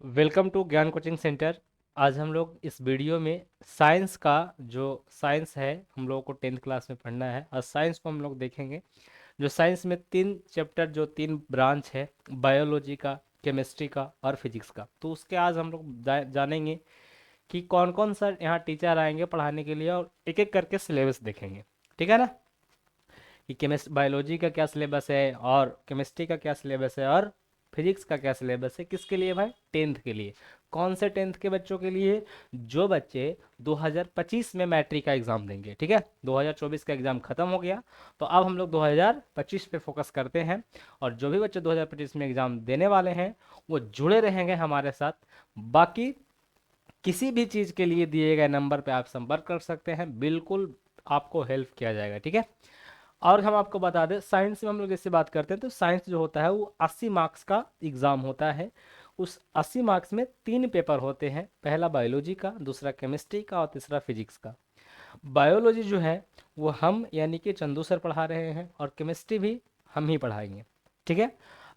Welcome to ज्ञान coaching centre. आज हम लोग इस वीडियो में साइंस का जो साइंस है हम लोगों को 10th क्लास में पढ़ना है और साइंस को हम लोग देखेंगे। जो साइंस में तीन चैप्टर जो तीन ब्रांच है, बायोलॉजी का, केमिस्ट्री का और फिजिक्स का, तो उसके आज हम लोग जानेंगे कि कौन कौन सा यहाँ टीचर आएंगे पढ़ाने के लिए और एक एक करके सिलेबस देखेंगे। ठीक है ना, कि केमिस्ट बायोलॉजी का क्या सिलेबस है और केमिस्ट्री का क्या सिलेबस है और फिजिक्स का क्या सिलेबस है, किसके लिए भाई? 10th के लिए। कौन से 10th के बच्चों के लिए? जो बच्चे 2025 में मैट्रिक का एग्ज़ाम देंगे। ठीक है, 2024 का एग्ज़ाम ख़त्म हो गया, तो अब हम लोग 2025 पे फोकस करते हैं। और जो भी बच्चे 2025 में एग्ज़ाम देने वाले हैं वो जुड़े रहेंगे हमारे साथ। बाकी किसी भी चीज़ के लिए दिए गए नंबर पे आप संपर्क कर सकते हैं, बिल्कुल आपको हेल्प किया जाएगा। ठीक है, और हम आपको बता दें, साइंस में हम लोग जैसे बात करते हैं तो साइंस जो होता है वो 80 मार्क्स का एग्ज़ाम होता है। उस 80 मार्क्स में तीन पेपर होते हैं, पहला बायोलॉजी का, दूसरा केमिस्ट्री का और तीसरा फिजिक्स का। बायोलॉजी जो है वो हम यानी कि चंदू सर पढ़ा रहे हैं और केमिस्ट्री भी हम ही पढ़ाएंगे। ठीक है,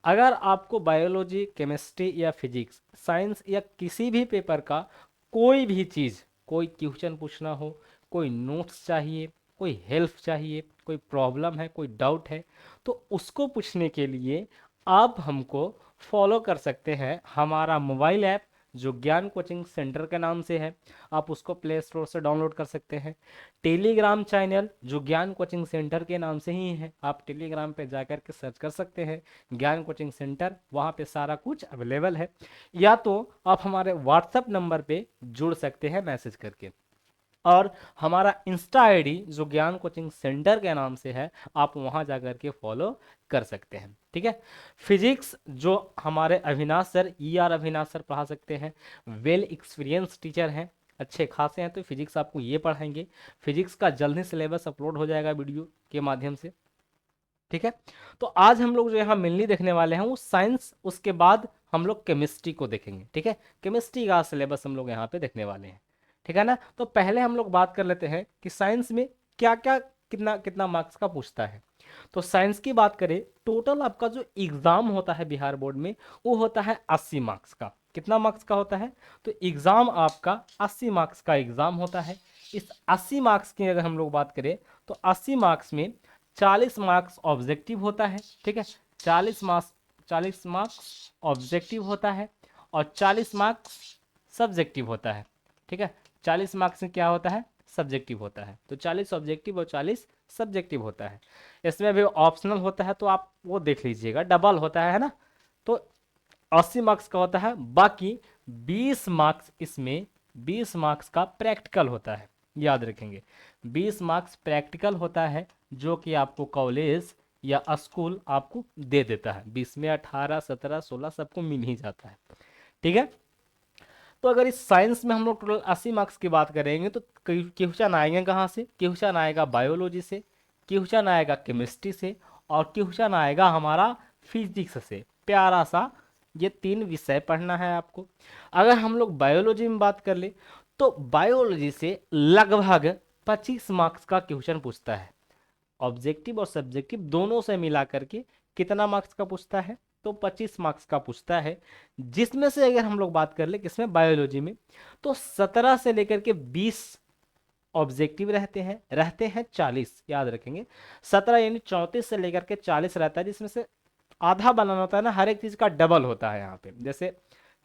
अगर आपको बायोलॉजी, केमिस्ट्री या फिजिक्स, साइंस या किसी भी पेपर का कोई भी चीज़, कोई क्वेश्चन पूछना हो, कोई नोट्स चाहिए, कोई हेल्प चाहिए, कोई प्रॉब्लम है, कोई डाउट है, तो उसको पूछने के लिए आप हमको फॉलो कर सकते हैं। हमारा मोबाइल ऐप जो ज्ञान कोचिंग सेंटर के नाम से है, आप उसको प्ले स्टोर से डाउनलोड कर सकते हैं। टेलीग्राम चैनल जो ज्ञान कोचिंग सेंटर के नाम से ही है, आप टेलीग्राम पे जाकर के सर्च कर सकते हैं ज्ञान कोचिंग सेंटर, वहाँ पे सारा कुछ अवेलेबल है। या तो आप हमारे व्हाट्सएप नंबर पे जुड़ सकते हैं मैसेज करके। और हमारा इंस्टा आईडी जो ज्ञान कोचिंग सेंटर के नाम से है, आप वहां जाकर के फॉलो कर सकते हैं। ठीक है, फिजिक्स जो हमारे अविनाश सर, अविनाश सर पढ़ा सकते हैं, वेल एक्सपीरियंस टीचर हैं, अच्छे खासे हैं, तो फिजिक्स आपको ये पढ़ाएंगे। फिजिक्स का जल्द ही सिलेबस अपलोड हो जाएगा वीडियो के माध्यम से। ठीक है, तो आज हम लोग जो यहाँ मेनली देखने वाले हैं वो साइंस, उसके बाद हम लोग केमिस्ट्री को देखेंगे। ठीक है, केमिस्ट्री का सिलेबस हम लोग यहाँ पे देखने वाले हैं। ठीक है ना, तो पहले हम लोग बात कर लेते हैं कि साइंस में क्या क्या कितना कितना मार्क्स का पूछता है। तो साइंस की बात करें, टोटल आपका जो एग्जाम होता है बिहार बोर्ड में वो होता है 80 मार्क्स का। कितना मार्क्स का होता है? तो एग्जाम आपका 80 मार्क्स का एग्जाम होता है। इस 80 मार्क्स की अगर हम लोग बात करें तो 80 मार्क्स में 40 मार्क्स ऑब्जेक्टिव होता है। ठीक है, 40 मार्क्स ऑब्जेक्टिव होता है और 40 मार्क्स सब्जेक्टिव होता है। ठीक है, 40 मार्क्स में क्या होता है? सब्जेक्टिव होता है। तो 40 ऑब्जेक्टिव और 40 सब्जेक्टिव होता है। इसमें भी ऑप्शनल होता है तो आप वो देख लीजिएगा, डबल होता है ना। तो 80 मार्क्स का होता है। बाकी 20 मार्क्स इसमें, 20 मार्क्स का प्रैक्टिकल होता है, याद रखेंगे। 20 मार्क्स प्रैक्टिकल होता है जो कि आपको कॉलेज या स्कूल आपको दे देता है। 20 में 18, 17, 16 सबको मिल ही जाता है। ठीक है, तो अगर इस साइंस में हम लोग टोटल 80 मार्क्स की बात करेंगे तो क्वेश्चन आएंगे कहाँ से? क्वेश्चन आएगा बायोलॉजी से, क्वेश्चन आएगा केमिस्ट्री से और क्वेश्चन आएगा हमारा फिजिक्स से। प्यारा सा ये तीन विषय पढ़ना है आपको। अगर हम लोग बायोलॉजी में बात कर ले तो बायोलॉजी से लगभग 25 मार्क्स का क्वेश्चन पूछता है। ऑब्जेक्टिव और सब्जेक्टिव दोनों से मिला करके कितना मार्क्स का पूछता है? तो 25 मार्क्स का पूछता है। जिसमें से अगर हम लोग बात कर ले किसमें? बायोलॉजी में, तो 17 से लेकर के 20 ऑब्जेक्टिव रहते हैं 40, याद रखेंगे। 17 यानी 34 से लेकर के 40 रहता है, जिसमें से आधा बनाना होता है ना, हर एक चीज का डबल होता है यहाँ पे। जैसे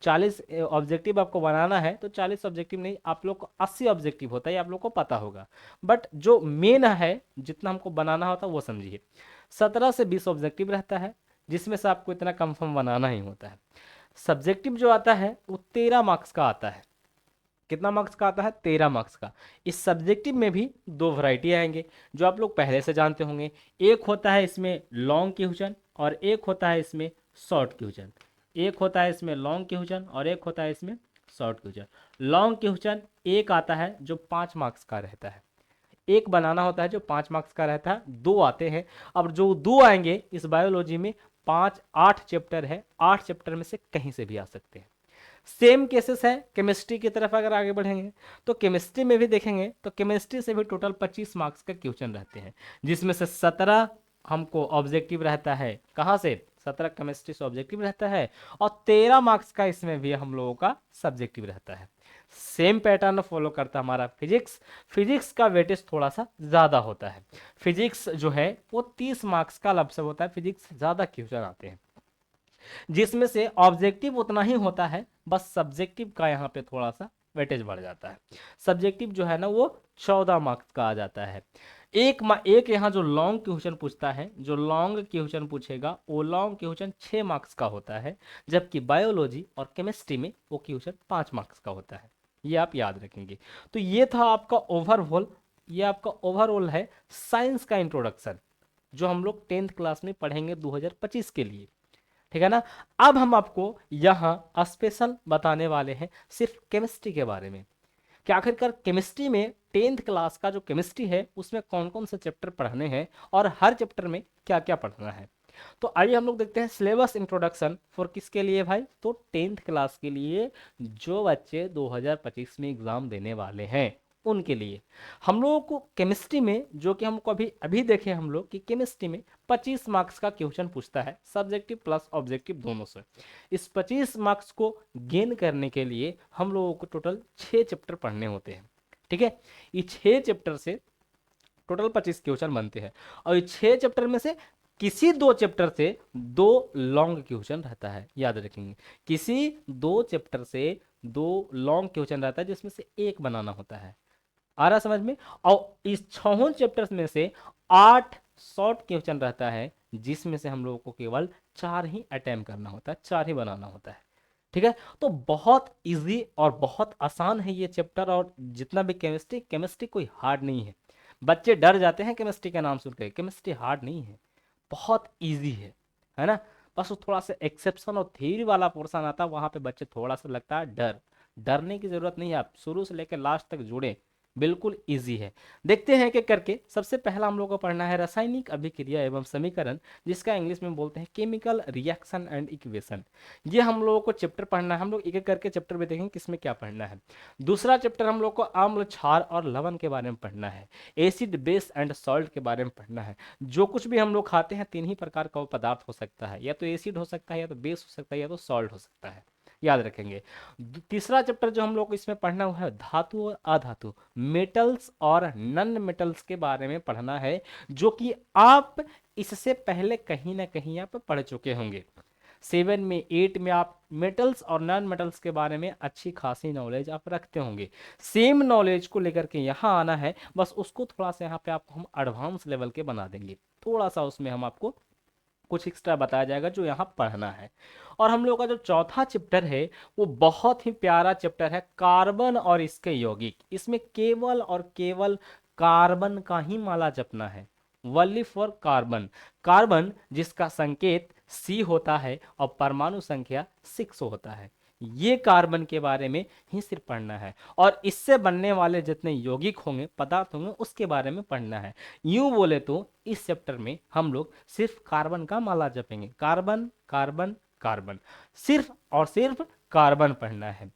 40 ऑब्जेक्टिव आपको बनाना है तो 40 ऑब्जेक्टिव नहीं, आप लोग को 80 ऑब्जेक्टिव होता है, ये आप लोग को पता होगा। बट जो मेन है जितना हमको बनाना होता है वो समझिए। 17 से 20 ऑब्जेक्टिव रहता है, जिसमें से आपको इतना कंफर्म बनाना ही होता है। सब्जेक्टिव जो आता है वो 13 मार्क्स का आता है। कितना मार्क्स का आता है? 13 मार्क्स का। इस सब्जेक्टिव में भी दो वैरायटी आएंगे जो आप लोग पहले से जानते होंगे। एक होता है इसमें लॉन्ग क्वेश्चन और एक होता है इसमें शॉर्ट क्वेश्चन। एक होता है इसमें लॉन्ग क्वेश्चन और एक होता है इसमें शॉर्ट क्वेश्चन। लॉन्ग क्वेश्चन एक आता है जो 5 मार्क्स का रहता है, एक बनाना होता है जो 5 मार्क्स का रहता है। दो आते हैं, अब जो दो आएंगे इस बायोलॉजी में, 8 चैप्टर है, 8 चैप्टर में से कहीं से भी आ सकते हैं। सेम केसेस है केमिस्ट्री की तरफ अगर आगे बढ़ेंगे तो केमिस्ट्री में भी देखेंगे तो केमिस्ट्री से भी टोटल 25 मार्क्स का क्वेश्चन रहते हैं, जिसमें से 17 हमको ऑब्जेक्टिव रहता है। कहाँ से? 17 केमिस्ट्री से ऑब्जेक्टिव रहता है और 13 मार्क्स का इसमें भी हम लोगों का सब्जेक्टिव रहता है। सेम पैटर्न फॉलो करता है हमारा फिजिक्स। फिजिक्स का वेटेज थोड़ा सा ज्यादा होता है। फिजिक्स जो है वो 30 मार्क्स का लमसम होता है। फिजिक्स ज्यादा क्वेश्चन आते हैं, जिसमें से ऑब्जेक्टिव उतना ही होता है, बस सब्जेक्टिव का यहाँ पे थोड़ा सा वेटेज बढ़ जाता है। सब्जेक्टिव जो है ना वो 14 मार्क्स का आ जाता है। एक यहाँ जो लॉन्ग क्वेश्चन पूछता है, जो लॉन्ग क्वेश्चन पूछेगा वो लॉन्ग क्वेश्चन 6 मार्क्स का होता है, जबकि बायोलॉजी और केमिस्ट्री में वो क्वेश्चन 5 मार्क्स का होता है। ये आप याद रखेंगे। तो ये था आपका ओवरऑल, ये आपका ओवरऑल है साइंस का इंट्रोडक्शन, जो हम लोग 10th क्लास में पढ़ेंगे 2025 के लिए। ठीक है ना। अब हम आपको यहाँ स्पेशल बताने वाले हैं सिर्फ केमिस्ट्री के बारे में, कि आखिरकार केमिस्ट्री में 10th क्लास का जो केमिस्ट्री है उसमें कौन कौन से चैप्टर पढ़ने हैं और हर चैप्टर में क्या क्या पढ़ना है। तो आइए हम लोग देखते हैं सिलेबस इंट्रोडक्शन फॉर किसके लिए भाई, तो 10th क्लास के लिए, जो बच्चे 2025 में एग्जाम देने वाले हैं उनके लिए। हम लोगों को केमिस्ट्री में, जो कि हमको अभी अभी देखे हम लोग कि केमिस्ट्री में 25 मार्क्स का क्वेश्चन पूछता है, सब्जेक्टिव प्लस ऑब्जेक्टिव दोनों से। इस 25 मार्क्स को गेन करने के लिए हम लोगों को टोटल 6 चैप्टर पढ़ने होते हैं। ठीक है, ये 6 चैप्टर से टोटल 25 क्वेश्चन बनते हैं, और ये 6 चैप्टर में से किसी 2 चैप्टर से 2 लॉन्ग क्वेश्चन रहता है, याद रखेंगे। किसी 2 चैप्टर से 2 लॉन्ग क्वेश्चन रहता है, जिसमें से एक बनाना होता है। आ रहा समझ में। और इस 6 चैप्टर्स में से 8 शॉर्ट क्वेश्चन रहता है, जिसमें से हम लोगों को केवल 4 ही अटेम्प्ट करना होता है, 4 ही बनाना होता है। ठीक है, तो बहुत इजी और बहुत आसान है ये चैप्टर। और जितना भी केमिस्ट्री, केमिस्ट्री कोई हार्ड नहीं है। बच्चे डर जाते हैं केमिस्ट्री का नाम सुनकर, केमिस्ट्री हार्ड नहीं है, बहुत इजी है ना। बस वो थोड़ा सा एक्सेप्शन और थ्योरी वाला पोर्शन आता है, वहां पे बच्चे थोड़ा सा लगता है डर। डरने की जरूरत नहीं है, आप शुरू से लेकर लास्ट तक जुड़े, बिल्कुल इजी है। देखते हैं कि करके। सबसे पहला हम लोग को पढ़ना है रासायनिक अभिक्रिया एवं समीकरण, जिसका इंग्लिश में बोलते हैं केमिकल रिएक्शन एंड इक्वेशन। ये हम लोगों को चैप्टर पढ़ना है। हम लोग एक एक करके चैप्टर में देखेंगे किसमें क्या पढ़ना है। दूसरा चैप्टर हम लोग को अम्ल, क्षार और लवण के बारे में पढ़ना है। एसिड, बेस एंड सॉल्ट के बारे में पढ़ना है। जो कुछ भी हम लोग खाते हैं 3 ही प्रकार का वो पदार्थ हो सकता है, या तो एसिड हो सकता है, या तो बेस हो सकता है, या तो सॉल्ट हो सकता है, याद रखेंगे। तीसरा चैप्टर जो हम लोग को इसमें पढ़ना हुआ है धातु और अधातु, मेटल्स और नॉन मेटल्स के बारे में पढ़ना है, जो कि आप इससे पहले कहीं ना कहीं आप पढ़ चुके होंगे। 7 में 8 में आप मेटल्स और नॉन मेटल्स के बारे में अच्छी खासी नॉलेज आप रखते होंगे। सेम नॉलेज को लेकर के यहाँ आना है, बस उसको थोड़ा सा यहाँ पे आपको हम एडवांस लेवल के बना देंगे। थोड़ा सा उसमें हम आपको कुछ एक्स्ट्रा बताया जाएगा जो यहाँ पढ़ना है। और हम लोग का जो चौथा चैप्टर है वो बहुत ही प्यारा चैप्टर है, कार्बन और इसके यौगिक। इसमें केवल और केवल कार्बन का ही माला जपना है, वनली फॉर कार्बन। कार्बन जिसका संकेत C होता है और परमाणु संख्या 6 होता है, ये कार्बन के बारे में ही सिर्फ पढ़ना है। और इससे बनने वाले जितने यौगिक होंगे, पदार्थ होंगे, उसके बारे में पढ़ना है। यूं बोले तो इस चैप्टर में हम लोग सिर्फ कार्बन का माला जपेंगे, कार्बन कार्बन कार्बन, सिर्फ और सिर्फ कार्बन पढ़ना है।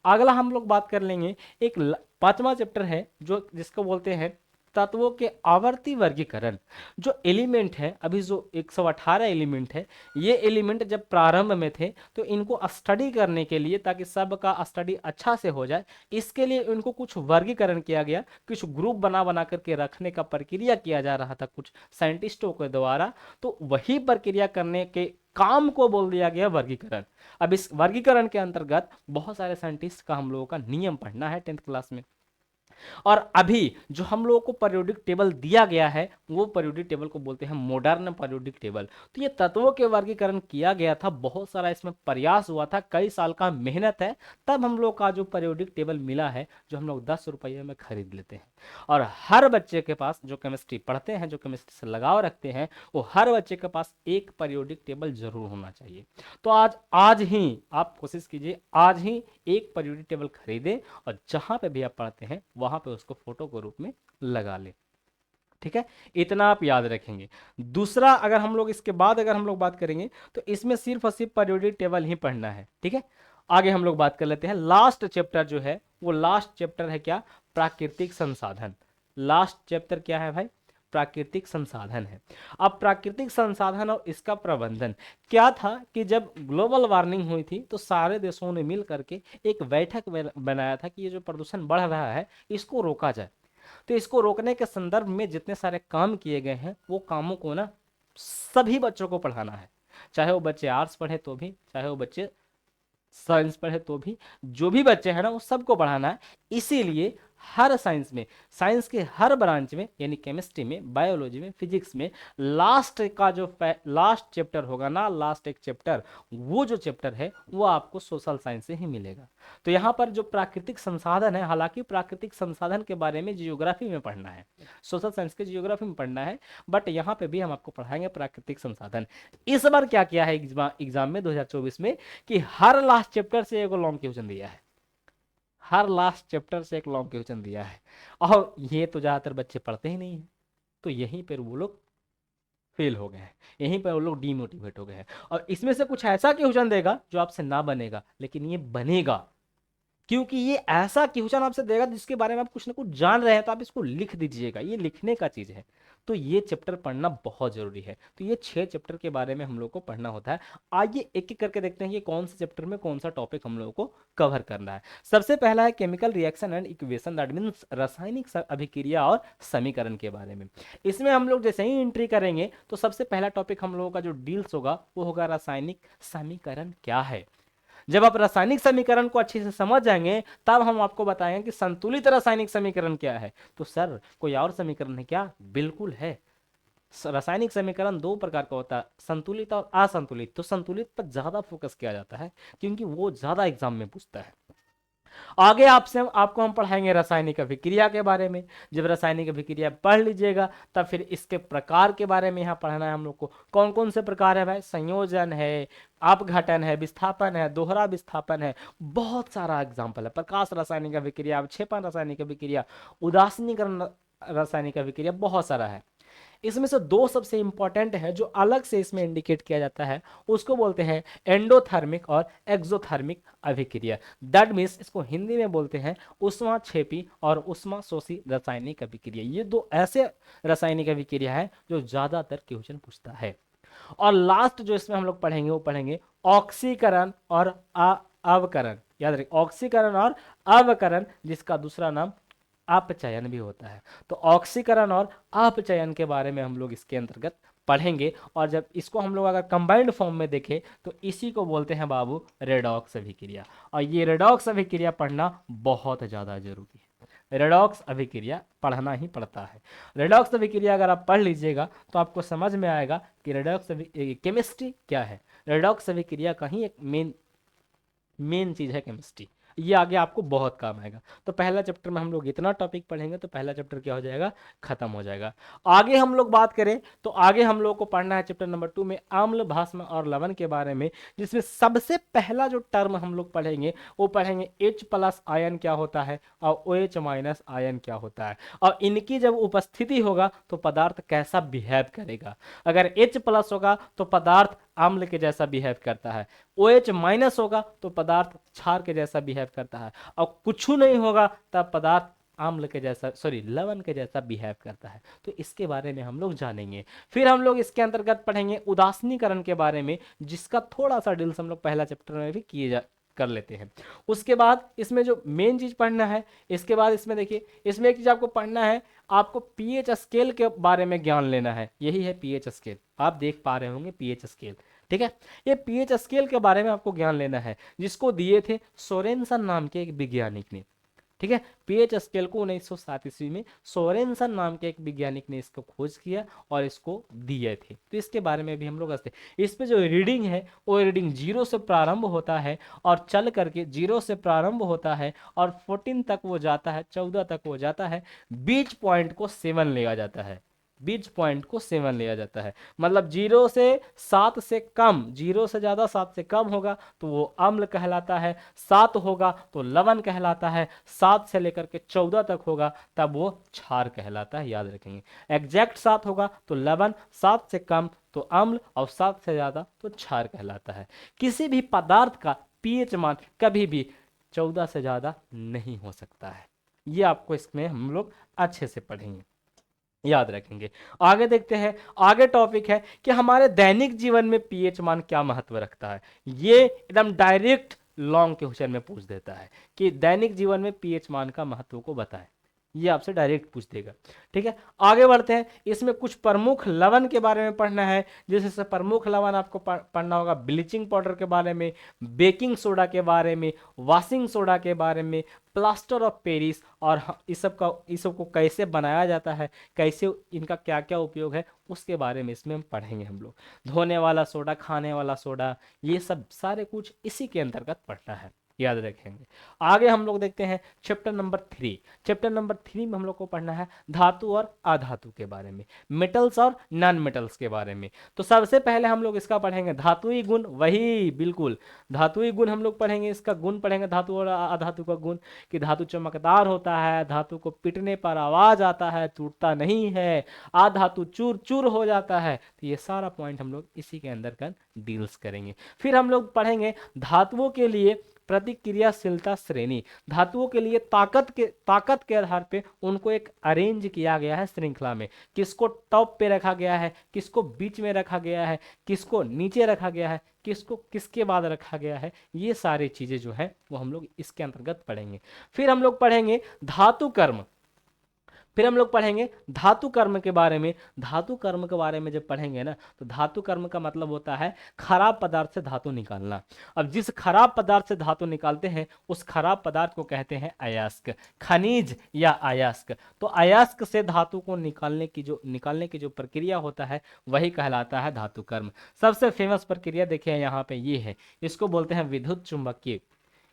अगला हम लोग बात कर लेंगे, एक 5वां चैप्टर है जो जिसको बोलते हैं तत्वों के आवर्ती वर्गीकरण। जो एलिमेंट है, अभी जो 118 एलिमेंट है, ये एलिमेंट जब प्रारंभ में थे तो इनको स्टडी करने के लिए, ताकि सबका स्टडी अच्छा से हो जाए, इसके लिए इनको कुछ वर्गीकरण किया गया, कुछ ग्रुप बना बना करके रखने का प्रक्रिया किया जा रहा था कुछ साइंटिस्टों के द्वारा। तो वही प्रक्रिया करने के काम को बोल दिया गया वर्गीकरण। अब इस वर्गीकरण के अंतर्गत बहुत सारे साइंटिस्ट का हम लोगों का नियम पढ़ना है 10th क्लास में। और अभी जो हम लोगों को पीरियोडिक टेबल दिया गया है, वो पीरियोडिक टेबल को बोलते हैं मॉडर्न पीरियोडिक टेबल। तो ये तत्वों के वर्गीकरण किया गया था, बहुत सारा इसमें प्रयास हुआ था, कई साल का मेहनत है, तब हम लोग का जो पीरियोडिक टेबल मिला है, जो हम लोग 10 रुपये में खरीद लेते हैं। और हर बच्चे के पास जो केमिस्ट्री पढ़ते हैं, जो केमिस्ट्री से लगाव रखते हैं, वो हर बच्चे के पास एक पीरियोडिक टेबल जरूर होना चाहिए। तो आज ही आप कोशिश कीजिए, आज ही एक पीरियोडिक टेबल खरीदें और जहां पे भी आप पढ़ते हैं वहां पे उसको फोटो के रूप में लगा ले। ठीक है, इतना आप याद रखेंगे। दूसरा, अगर हम लोग इसके बाद अगर हम लोग बात करेंगे तो इसमें सिर्फ और सिर्फ पीरियोडिक टेबल ही पढ़ना है। ठीक है, आगे हम लोग बात कर लेते हैं। लास्ट चैप्टर जो है वो लास्ट चैप्टर है क्या, प्राकृतिक संसाधन। लास्ट चैप्टर क्या है भाई, प्राकृतिक संसाधन है। अब प्राकृतिक संसाधन और इसका प्रबंधन क्या था कि जब ग्लोबल वार्मिंग हुई थी तो सारे देशों ने मिल करके एक बैठक बनाया था कि ये जो प्रदूषण बढ़ रहा है इसको रोका जाए। तो इसको रोकने के संदर्भ में जितने सारे काम किए गए हैं वो कामों को ना सभी बच्चों को पढ़ाना है, चाहे वो बच्चे आर्ट्स पढ़े तो भी, चाहे वो बच्चे साइंस पढ़े तो भी, जो भी बच्चे हैं ना वो सबको पढ़ाना है। इसीलिए हर साइंस में, साइंस के हर ब्रांच में, यानी केमिस्ट्री में, बायोलॉजी में, फिजिक्स में लास्ट का जो लास्ट चैप्टर होगा ना, लास्ट एक चैप्टर, वो जो चैप्टर है वो आपको सोशल साइंस से ही मिलेगा। तो यहाँ पर जो प्राकृतिक संसाधन है, हालांकि प्राकृतिक संसाधन के बारे में जियोग्राफी में पढ़ना है, सोशल साइंस के जियोग्राफी में पढ़ना है, बट यहाँ पे भी हम आपको पढ़ाएंगे प्राकृतिक संसाधन। इस बार क्या किया है एग्जाम में 2024 में कि हर लास्ट चैप्टर से एक लॉन्ग क्वेश्चन दिया है, हर लास्ट चैप्टर से एक लॉन्ग क्वेश्चन दिया है। और ये तो ज्यादातर बच्चे पढ़ते ही नहीं है, तो यहीं पर वो लोग फेल हो गए हैं, यहीं पर वो लोग डीमोटिवेट हो गए हैं। और इसमें से कुछ ऐसा क्वेश्चन देगा जो आपसे ना बनेगा, लेकिन ये बनेगा, क्योंकि ये ऐसा क्वेश्चन आपसे देगा जिसके बारे में आप कुछ ना कुछ जान रहे हैं, तो आप इसको लिख दीजिएगा, ये लिखने का चीज है। तो ये चैप्टर पढ़ना बहुत जरूरी है। तो ये 6 चैप्टर के बारे में हम लोग को पढ़ना होता है। आइए एक एक करके देखते हैं कि कौन से चैप्टर में कौन सा टॉपिक हम लोगों को कवर करना है। सबसे पहला है chemical reaction and equation, that means रासायनिक अभिक्रिया और समीकरण के बारे में। इसमें हम लोग जैसे ही एंट्री करेंगे तो सबसे पहला टॉपिक हम लोगों का जो डील्स होगा वो होगा रासायनिक समीकरण क्या है। जब आप रासायनिक समीकरण को अच्छे से समझ जाएंगे तब हम आपको बताएंगे कि संतुलित रासायनिक समीकरण क्या है। तो सर कोई और समीकरण है क्या? बिल्कुल है। रासायनिक समीकरण दो प्रकार का होता है, संतुलित और असंतुलित। तो संतुलित पर ज्यादा फोकस किया जाता है क्योंकि वो ज्यादा एग्जाम में पूछता है। आगे आपको हम पढ़ाएंगे रासायनिक अभिक्रिया के बारे में। जब रासायनिक अभिक्रिया पढ़ लीजिएगा तब फिर इसके प्रकार के बारे में यहाँ पढ़ना है हम लोग को। कौन कौन से प्रकार है भाई? संयोजन है, अपघटन है, विस्थापन है, दोहरा विस्थापन है, बहुत सारा एग्जाम्पल है। प्रकाश रासायनिक अभिक्रिया, अवक्षेपण रासायनिक अभिक्रिया, उदासीनीकरण रासायनिक अभिक्रिया, बहुत सारा है। इसमें से दो सबसे इंपॉर्टेंट है जो अलग से इसमें इंडिकेट किया जाता है, उसको बोलते हैं एंडोथर्मिक और एक्सोथर्मिक अभिक्रिया। दैट मीन्स इसको हिंदी में बोलते हैं उष्माक्षेपी और उष्माशोषी रासायनिक अभिक्रिया। ये दो ऐसे रासायनिक अभिक्रिया है जो ज्यादातर क्वेश्चन पूछता है। और लास्ट जो इसमें हम लोग पढ़ेंगे वो पढ़ेंगे ऑक्सीकरण और अवकरण। याद रखिए, ऑक्सीकरण और अवकरण, जिसका दूसरा नाम अपचयन भी होता है। तो ऑक्सीकरण और अपचयन के बारे में हम लोग इसके अंतर्गत पढ़ेंगे। और जब इसको हम लोग अगर कंबाइंड फॉर्म में देखें तो इसी को बोलते हैं बाबू रेडॉक्स अभिक्रिया। और ये रेडॉक्स अभिक्रिया पढ़ना बहुत ज्यादा जरूरी है। रेडॉक्स अभिक्रिया पढ़ना ही पड़ता है। रेडॉक्स अभिक्रिया अगर आप पढ़ लीजिएगा तो आपको समझ में आएगा कि रेडॉक्स केमिस्ट्री क्या है। रेडॉक्स अभिक्रिया का ही एक मेन चीज है केमिस्ट्री। ये आगे आपको बहुत काम आएगा। तो पहला चैप्टर में हम लोग इतना टॉपिक पढ़ेंगे तो पहला चैप्टर क्या हो जाएगा? खत्म हो जाएगा। आगे हम लोग बात करें तो आगे हम लोग को पढ़ना है चैप्टर नंबर 2 में अम्ल, भस्म और लवण के बारे में, जिसमें सबसे पहला जो टर्म हम लोग पढ़ेंगे वो पढ़ेंगे H+ आयन क्या होता है और OH- आयन क्या होता है, और इनकी जब उपस्थिति होगा तो पदार्थ कैसा बिहेव करेगा। अगर H+ होगा तो पदार्थ अम्ल के जैसा बिहेव करता है, OH- होगा तो पदार्थ क्षार के जैसा बिहेव करता है, और कुछ नहीं होगा तब पदार्थ अम्ल के जैसा, सॉरी, लवण के जैसा बिहेव करता है। तो इसके बारे में हम लोग जानेंगे। फिर हम लोग इसके अंतर्गत पढ़ेंगे उदासीनीकरण के बारे में, जिसका थोड़ा सा डील्स हम लोग पहला चैप्टर में भी कर लेते हैं। उसके बाद इसमें जो मेन चीज पढ़ना है, इसके बाद इसमें देखिए, इसमें एक चीज आपको पढ़ना है, आपको पीएच स्केल के बारे में ज्ञान लेना है। यही है पीएच स्केल, आप देख पा रहे होंगे पीएच स्केल, ठीक है। ये पीएच स्केल के बारे में आपको ज्ञान लेना है, जिसको दिए थे सोरेनसन नाम के एक वैज्ञानिक ने, ठीक है। पीएच स्केल को 1907 ईस्वी में सोरेनसन नाम के एक वैज्ञानिक ने इसको खोज किया और इसको दिए थे। तो इसके बारे में भी हम लोग हंसते। इस पे जो रीडिंग है वो रीडिंग 0 से प्रारंभ होता है और चल करके 0 से प्रारंभ होता है और 14 तक वो जाता है, 14 तक वो जाता है। बीच पॉइंट को 7 लिया जाता है, बीच पॉइंट को 7 लिया जाता है। मतलब 0 से 7 से कम, 0 से ज्यादा 7 से कम होगा तो वो अम्ल कहलाता है, 7 होगा तो लवण कहलाता है, 7 से लेकर के 14 तक होगा तब वो क्षार कहलाता है। याद रखेंगे, एग्जैक्ट 7 होगा तो लवण, 7 से कम तो अम्ल और 7 से ज्यादा तो क्षार कहलाता है। किसी भी पदार्थ का पीएच मान कभी भी 14 से ज्यादा नहीं हो सकता है। ये आपको इसमें हम लोग अच्छे से पढ़ेंगे। याद रखेंगे। आगे देखते हैं, आगे टॉपिक है कि हमारे दैनिक जीवन में पीएच मान क्या महत्व रखता है। ये एकदम डायरेक्ट लॉन्ग क्वेश्चन में पूछ देता है कि दैनिक जीवन में पीएच मान का महत्व को बताएं। ये आपसे डायरेक्ट पूछ देगा। ठीक है, आगे बढ़ते हैं। इसमें कुछ प्रमुख लवण के बारे में पढ़ना है। जैसे प्रमुख लवण आपको पढ़ना होगा ब्लीचिंग पाउडर के बारे में, बेकिंग सोडा के बारे में, वॉशिंग सोडा के बारे में, प्लास्टर ऑफ पेरिस, और इस सब को कैसे बनाया जाता है, कैसे इनका क्या क्या उपयोग है, उसके बारे में इसमें हम पढ़ेंगे। हम लोग धोने वाला सोडा, खाने वाला सोडा, ये सब सारे कुछ इसी के अंतर्गत पढ़ना है, याद रखेंगे। आगे हम लोग देखते हैं चैप्टर नंबर 3। चैप्टर नंबर 3 में हम लोग को पढ़ना है धातु और अधातु के बारे में, मेटल्स और नॉन मेटल्स के बारे में। तो सबसे पहले हम लोग इसका पढ़ेंगे धातुई गुण, वही बिल्कुल धातुई गुण हम लोग पढ़ेंगे। इसका गुण पढ़ेंगे, धातु और अधातु का गुण, कि धातु चमकदार होता है, धातु को पीटने पर आवाज आता है, टूटता नहीं है, अधातु चूर चूर हो जाता है। तो ये सारा पॉइंट हम लोग इसी के अंदर का डील्स करेंगे। फिर हम लोग पढ़ेंगे धातुओं के लिए प्रतिक्रियाशीलता श्रेणी। धातुओं के लिए ताकत के आधार पे उनको एक अरेंज किया गया है श्रृंखला में, किसको टॉप पे रखा गया है, किसको बीच में रखा गया है, किसको नीचे रखा गया है, किसको किसके बाद रखा गया है। ये सारी चीजें जो है वो हम लोग इसके अंतर्गत पढ़ेंगे। फिर हम लोग पढ़ेंगे धातु कर्म। फिर हम लोग पढ़ेंगे धातु कर्म के बारे में। धातु कर्म के बारे में जब पढ़ेंगे ना, तो धातु कर्म का मतलब होता है खराब पदार्थ से धातु निकालना। अब जिस खराब पदार्थ से धातु निकालते हैं उस खराब पदार्थ को कहते हैं अयस्क, खनिज या अयस्क। तो अयस्क से धातु को निकालने की जो प्रक्रिया होता है वही कहलाता है धातु कर्म। सबसे फेमस प्रक्रिया देखिए यहाँ पे ये है, इसको बोलते हैं विद्युत चुंबकीय।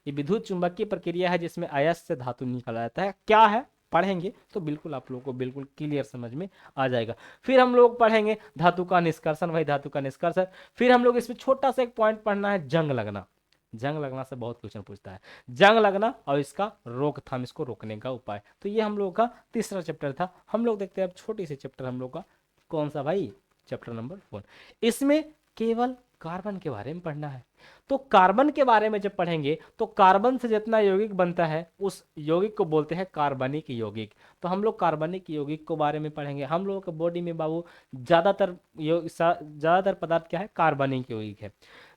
ये विद्युत चुंबकीय प्रक्रिया है जिसमें अयस्क से धातु निकाला जाता है। क्या है, पढ़ेंगे तो बिल्कुल आप लोगों को बिल्कुल क्लियर समझ में आ जाएगा। फिर हम लोग पढ़ेंगे धातु का निष्कर्षण, वही धातु का निष्कर्षण। फिर हम लोग इसमें छोटा सा एक पॉइंट पढ़ना है, जंग लगना। जंग लगना से बहुत क्वेश्चन पूछता है, जंग लगना और इसका रोकथाम, इसको रोकने का उपाय। तो ये हम लोग का तीसरा चैप्टर था। हम लोग देखते हैं अब छोटी सी चैप्टर हम लोग का कौन सा भाई, चैप्टर नंबर 4। इसमें केवल कार्बन के बारे में पढ़ना है। तो कार्बन के बारे में जब पढ़ेंगे तो कार्बन से जितना यौगिक बनता है उस यौगिक को बोलते हैं कार्बनिक यौगिक। तो हम लोग कार्बनिक यौगिक के बारे में पढ़ेंगे। हम लोगों के बॉडी में बाबू ज्यादातर पदार्थ क्या है, कार्बनिक यौगिक है।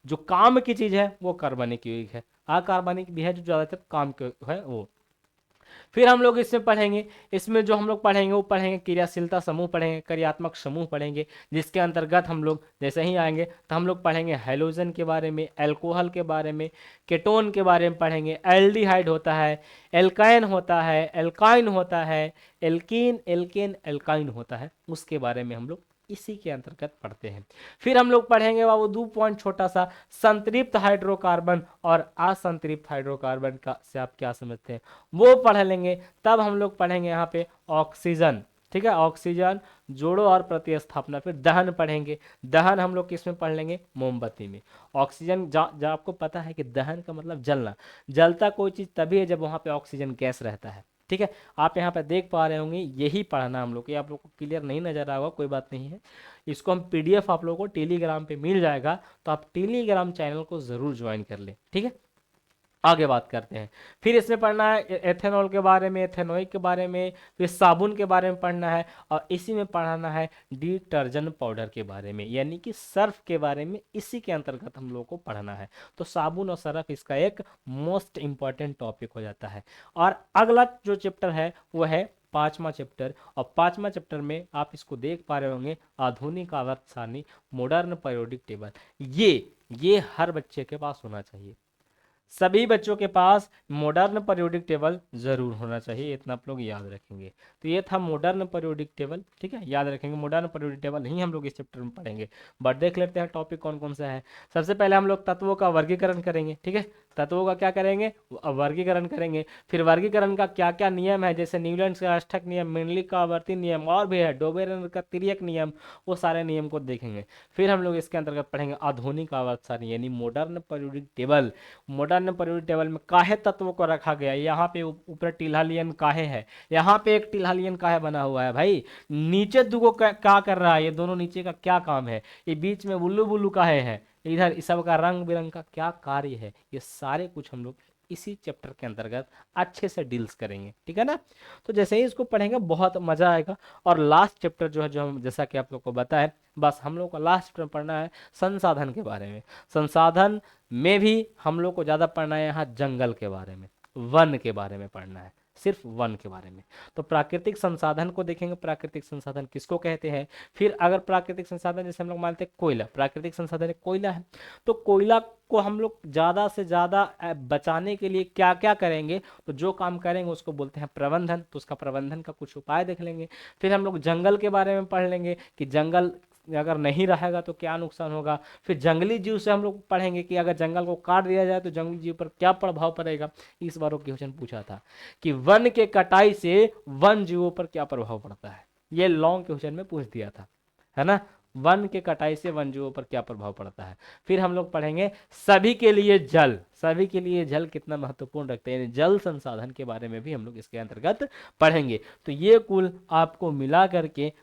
जो काम की चीज है वो कार्बनिक यौगिक है, अकार्बनिक भी है जो ज्यादातर काम के है वो। फिर हम लोग इसमें पढ़ेंगे, इसमें जो हम लोग पढ़ेंगे वो पढ़ेंगे क्रियाशीलता समूह पढ़ेंगे, क्रियात्मक समूह पढ़ेंगे, जिसके अंतर्गत हम लोग जैसे ही आएंगे तो हम लोग पढ़ेंगे हैलोजन के बारे में, एल्कोहल के बारे में, केटोन के बारे में पढ़ेंगे। एल्डिहाइड होता है, एल्काइन होता है, एल्काइन होता है, एल्कीन एल्केन एल्काइन होता है, उसके बारे में हम लोग इसी के अंतर्गत पढ़ते हैं। फिर हम लोग पढ़ेंगे बाबू 2 पॉइंट छोटा सा, संतृप्त हाइड्रोकार्बन और असंतृप्त हाइड्रोकार्बन का से आप क्या समझते हैं वो पढ़ लेंगे। तब हम लोग पढ़ेंगे यहाँ पे ऑक्सीजन। ठीक है, ऑक्सीजन, जोड़ो और प्रतिस्थापना। फिर दहन पढ़ेंगे। दहन हम लोग किसमें पढ़ लेंगे, मोमबत्ती में। ऑक्सीजन जब आपको पता है कि दहन का मतलब जलना, जलता कोई चीज तभी है जब वहां पे ऑक्सीजन गैस रहता है। ठीक है, आप यहाँ पे देख पा रहे होंगे, यही पढ़ना हम लोग। ये आप लोग को क्लियर नहीं नजर आ होगा, कोई बात नहीं है। इसको हम पीडीएफ आप लोगों को टेलीग्राम पे मिल जाएगा, तो आप टेलीग्राम चैनल को जरूर ज्वाइन कर लें। ठीक है, आगे बात करते हैं। फिर इसमें पढ़ना है एथेनॉल के बारे में, एथेनॉइक के बारे में, फिर साबुन के बारे में पढ़ना है, और इसी में पढ़ना है डिटर्जेंट पाउडर के बारे में, यानी कि सर्फ के बारे में। इसी के अंतर्गत हम लोग को पढ़ना है। तो साबुन और सर्फ इसका एक मोस्ट इंपॉर्टेंट टॉपिक हो जाता है। और अगला जो चैप्टर है वो है 5वां चैप्टर। और 5वां चैप्टर में आप इसको देख पा रहे होंगे, आधुनिक आवर्त सारणी, मॉडर्न पीरियोडिक टेबल। ये हर बच्चे के पास होना चाहिए। सभी बच्चों के पास मॉडर्न पीरियोडिक टेबल जरूर होना चाहिए, इतना आप लोग याद रखेंगे। तो ये था मॉडर्न पीरियोडिक टेबल। ठीक है, याद रखेंगे मॉडर्न पीरियोडिक टेबल ही हम लोग इस चैप्टर में पढ़ेंगे। बट देख लेते हैं टॉपिक कौन कौन सा है। सबसे पहले हम लोग तत्वों का वर्गीकरण करेंगे। ठीक है, तत्वों का क्या करेंगे, वर्गीकरण करेंगे। फिर वर्गीकरण का क्या क्या नियम है, जैसे न्यूलैंड का अष्टक नियम, मेनली का आवर्ती नियम, और भी है डोबेरेन का तिर्यक नियम, वो सारे नियम को देखेंगे। फिर हम लोग इसके अंतर्गत पढ़ेंगे आधुनिक आवर्त सारणी यानी modern periodic table. Modern periodic table में काहे तत्वों को रखा गया, यहाँ पे ऊपर टिल्हालियन काहे है, यहाँ पे एक टिल्हालियन काहे बना हुआ है भाई, नीचे दुगो क्या कर रहा है, ये दोनों नीचे का क्या काम है, ये बीच में बुल्लू बुल्लू काहे है, इधर इस सब का रंग बिरंग का क्या कार्य है, ये सारे कुछ हम लोग इसी चैप्टर के अंतर्गत अच्छे से डील्स करेंगे, ठीक है ना। तो जैसे ही इसको पढ़ेंगे बहुत मजा आएगा। और लास्ट चैप्टर जो है, जो हम जैसा कि आप लोग को बताया, बस हम लोग को लास्ट चैप्टर पढ़ना है संसाधन के बारे में। संसाधन में भी हम लोग को ज़्यादा पढ़ना है यहाँ जंगल के बारे में, वन के बारे में पढ़ना है, सिर्फ वन के बारे में। तो प्राकृतिक संसाधन को देखेंगे, प्राकृतिक संसाधन किसको कहते हैं। फिर अगर प्राकृतिक संसाधन जैसे हम लोग मानते हैं कोयला, प्राकृतिक संसाधन एक कोयला है, तो कोयला को हम लोग ज़्यादा से ज़्यादा बचाने के लिए क्या क्या करेंगे, तो जो काम करेंगे उसको बोलते हैं प्रबंधन। तो उसका प्रबंधन का कुछ उपाय देख लेंगे। फिर हम लोग जंगल के बारे में पढ़ लेंगे कि जंगल अगर नहीं रहेगा तो क्या नुकसान होगा। फिर जंगली जीव से हम लोग पढ़ेंगे कि अगर जंगल को काट दिया जाए तो जंगली जीव पर क्या प्रभाव पड़ेगा। इस बार क्वेश्चन पूछा था कि वन के कटाई से वन जीवों पर क्या प्रभाव पड़ता है, ये लॉन्ग क्वेश्चन में पूछ दिया था, है ना। वन के कटाई से वन जीवों पर क्या प्रभाव पड़ता है। फिर हम लोग पढ़ेंगे सभी के लिए जल, सभी के लिए जल कितना महत्वपूर्ण रखते हैं, यानी जल संसाधन के बारे में भी हम लोग इसके अंतर्गत पढ़ेंगे। तो ये कुल आपको मिला करके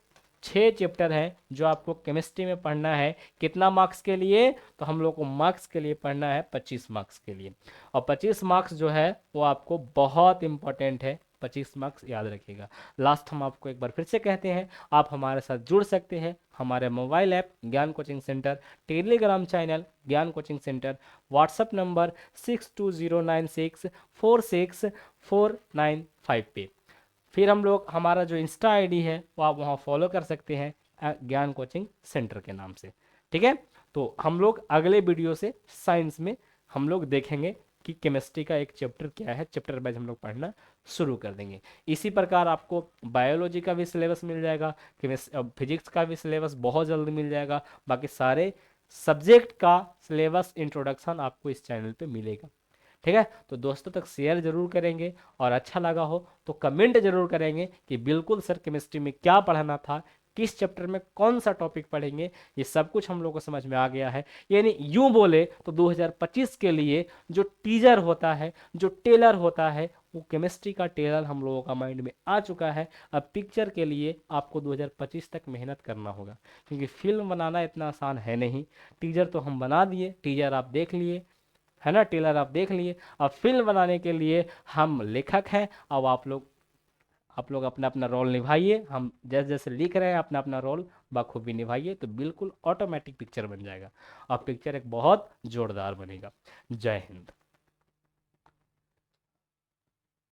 6 चैप्टर है जो आपको केमिस्ट्री में पढ़ना है। कितना मार्क्स के लिए, तो हम लोग को मार्क्स के लिए पढ़ना है 25 मार्क्स के लिए। और 25 मार्क्स जो है वो आपको बहुत इंपॉर्टेंट है, 25 मार्क्स याद रखिएगा। लास्ट हम आपको एक बार फिर से कहते हैं, आप हमारे साथ जुड़ सकते हैं हमारे मोबाइल ऐप ज्ञान कोचिंग सेंटर, टेलीग्राम चैनल ज्ञान कोचिंग सेंटर, व्हाट्सएप नंबर 6209646495 पे। फिर हम लोग हमारा जो इंस्टा आईडी है वो आप वहाँ फॉलो कर सकते हैं ज्ञान कोचिंग सेंटर के नाम से, ठीक है। तो हम लोग अगले वीडियो से साइंस में हम लोग देखेंगे कि केमिस्ट्री का एक चैप्टर क्या है, चैप्टर वाइज हम लोग पढ़ना शुरू कर देंगे। इसी प्रकार आपको बायोलॉजी का भी सिलेबस मिल जाएगा, फिजिक्स का भी सिलेबस बहुत जल्दी मिल जाएगा, बाकी सारे सब्जेक्ट का सिलेबस इंट्रोडक्शन आपको इस चैनल पे मिलेगा, ठीक है। तो दोस्तों तक शेयर जरूर करेंगे, और अच्छा लगा हो तो कमेंट जरूर करेंगे कि बिल्कुल सर केमिस्ट्री में क्या पढ़ाना था, किस चैप्टर में कौन सा टॉपिक पढ़ेंगे, ये सब कुछ हम लोग को समझ में आ गया है। यानी यूं बोले तो 2025 के लिए जो टीजर होता है, जो टेलर होता है, वो केमिस्ट्री का टेलर हम लोगों का माइंड में आ चुका है। अब पिक्चर के लिए आपको 2025 तक मेहनत करना होगा, क्योंकि फिल्म बनाना इतना आसान है नहीं। टीजर तो हम बना दिए, टीजर आप देख लिए, है ना, टेलर आप देख लिए। अब फिल्म बनाने के लिए हम लेखक हैं। अब आप लोग अपना अपना रोल निभाइए, हम जैसे जैसे लिख रहे हैं अपना अपना रोल बखूबी निभाइए, तो बिल्कुल ऑटोमेटिक पिक्चर बन जाएगा और पिक्चर एक बहुत जोरदार बनेगा। जय हिंद।